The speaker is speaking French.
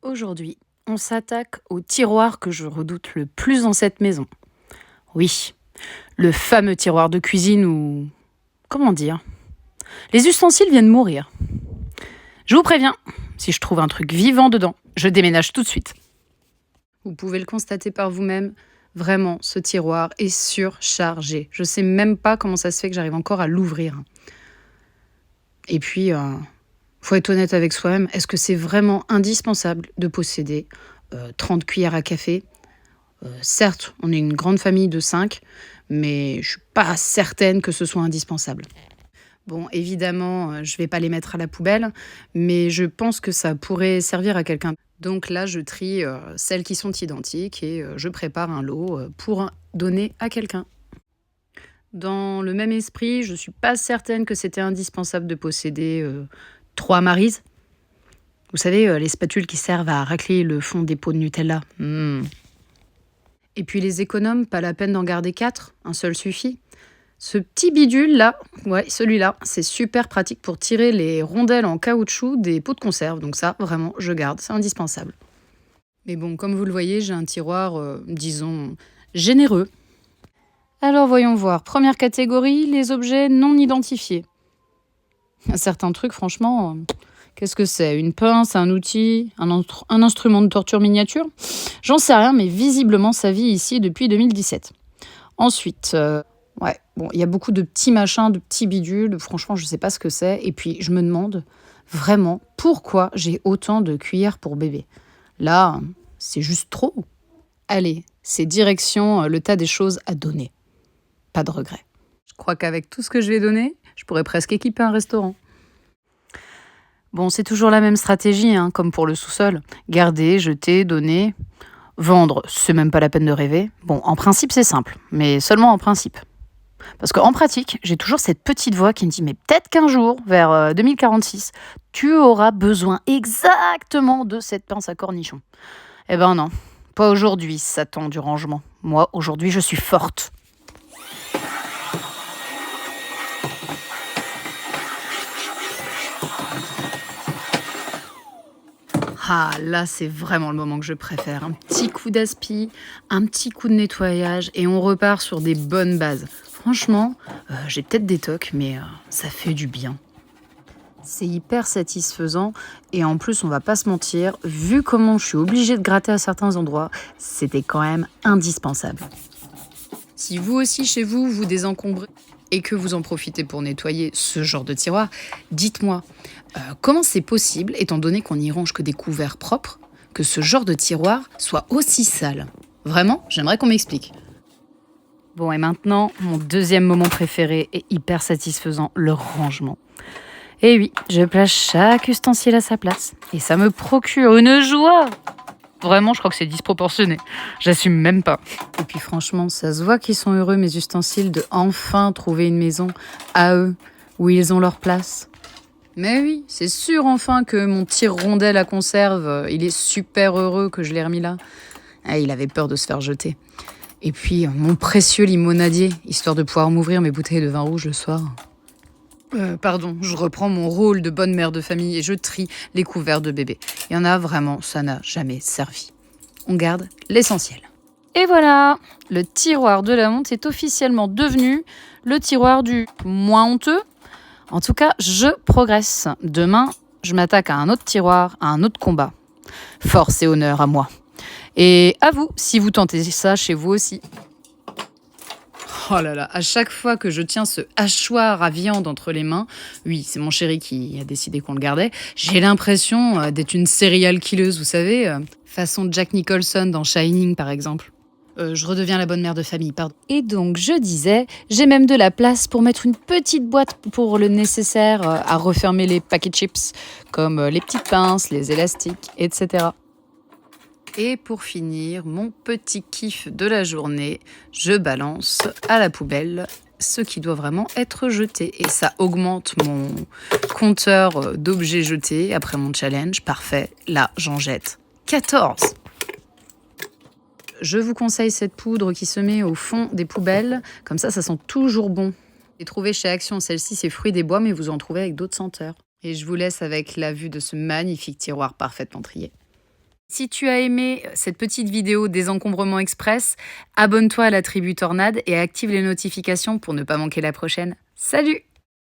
Aujourd'hui, on s'attaque au tiroir que je redoute le plus dans cette maison. Oui, le fameux tiroir de cuisine où... Comment dire? Les ustensiles viennent mourir. Je vous préviens, si je trouve un truc vivant dedans, je déménage tout de suite. Vous pouvez le constater par vous-même, vraiment, ce tiroir est surchargé. Je sais même pas comment ça se fait que j'arrive encore à l'ouvrir. Et puis, faut être honnête avec soi-même, est-ce que c'est vraiment indispensable de posséder 30 cuillères à café? Certes, on est une grande famille de 5, mais je suis pas certaine que ce soit indispensable. Bon, évidemment, je vais pas les mettre à la poubelle, mais je pense que ça pourrait servir à quelqu'un. Donc là, je trie celles qui sont identiques et je prépare un lot pour donner à quelqu'un. Dans le même esprit, je suis pas certaine que c'était indispensable de posséder 3 Maryse. Vous savez, les spatules qui servent à racler le fond des pots de Nutella. Et puis les économes, pas la peine d'en garder 4, un seul suffit. Ce petit bidule là, ouais, celui-là, c'est super pratique pour tirer les rondelles en caoutchouc des pots de conserve. Donc ça, vraiment, je garde, c'est indispensable. Mais bon, comme vous le voyez, j'ai un tiroir, disons, généreux. Alors voyons voir. Première catégorie, les objets non identifiés. Certains trucs, franchement, qu'est-ce que c'est? Une pince, un outil, un instrument de torture miniature? J'en sais rien, mais visiblement, ça vit ici depuis 2017. Ensuite, ouais, bon, il y a beaucoup de petits machins, de petits bidules. Franchement, je sais pas ce que c'est. Et puis, je me demande vraiment pourquoi j'ai autant de cuillères pour bébé. Là, c'est juste trop. Allez, c'est direction le tas des choses à donner. Pas de regret. Je crois qu'avec tout ce que je vais donner, je pourrais presque équiper un restaurant. Bon, c'est toujours la même stratégie, hein, comme pour le sous-sol. Garder, jeter, donner. Vendre, c'est même pas la peine de rêver. Bon, en principe, c'est simple, mais seulement en principe. Parce qu'en pratique, j'ai toujours cette petite voix qui me dit « Mais peut-être qu'un jour, vers 2046, tu auras besoin exactement de cette pince à cornichon. » Eh ben non, pas aujourd'hui, Satan du rangement. Moi, aujourd'hui, je suis forte. Ah, là, c'est vraiment le moment que je préfère. Un petit coup d'aspi, un petit coup de nettoyage et on repart sur des bonnes bases. Franchement, j'ai peut-être des tocs, mais ça fait du bien. C'est hyper satisfaisant et en plus, on va pas se mentir, vu comment je suis obligée de gratter à certains endroits, c'était quand même indispensable. Si vous aussi, chez vous, vous désencombrez et que vous en profitez pour nettoyer ce genre de tiroir, dites-moi, comment c'est possible, étant donné qu'on n'y range que des couverts propres, que ce genre de tiroir soit aussi sale? Vraiment, j'aimerais qu'on m'explique. Bon, et maintenant, mon deuxième moment préféré et hyper satisfaisant, le rangement. Et oui, je place chaque ustensile à sa place. Et ça me procure une joie. Vraiment, je crois que c'est disproportionné. J'assume même pas. Et puis franchement, ça se voit qu'ils sont heureux, mes ustensiles, de enfin trouver une maison à eux, où ils ont leur place. Mais oui, c'est sûr enfin que mon tire-rondelle à conserve, il est super heureux que je l'ai remis là. Ah, il avait peur de se faire jeter. Et puis, mon précieux limonadier, histoire de pouvoir m'ouvrir mes bouteilles de vin rouge le soir. Pardon, je reprends mon rôle de bonne mère de famille et je trie les couverts de bébé. Il y en a vraiment, ça n'a jamais servi. On garde l'essentiel. Et voilà, le tiroir de la honte est officiellement devenu le tiroir du moins honteux. En tout cas, je progresse. Demain, je m'attaque à un autre tiroir, à un autre combat. Force et honneur à moi. Et à vous, si vous tentez ça chez vous aussi. Oh là là, à chaque fois que je tiens ce hachoir à viande entre les mains, oui, c'est mon chéri qui a décidé qu'on le gardait, j'ai l'impression d'être une serial killeuse, vous savez, façon Jack Nicholson dans Shining par exemple. Je redeviens la bonne mère de famille, pardon. Et donc, je disais, j'ai même de la place pour mettre une petite boîte pour le nécessaire à refermer les paquets de chips, comme les petites pinces, les élastiques, etc. Et pour finir, mon petit kiff de la journée, je balance à la poubelle ce qui doit vraiment être jeté. Et ça augmente mon compteur d'objets jetés après mon challenge. Parfait, là, j'en jette 14. Je vous conseille cette poudre qui se met au fond des poubelles. Comme ça sent toujours bon. J'ai trouvé chez Action, celle-ci, c'est fruits des bois, mais vous en trouvez avec d'autres senteurs. Et je vous laisse avec la vue de ce magnifique tiroir parfaitement trié. Si tu as aimé cette petite vidéo désencombrement express, abonne-toi à la Tribu Tornade et active les notifications pour ne pas manquer la prochaine. Salut!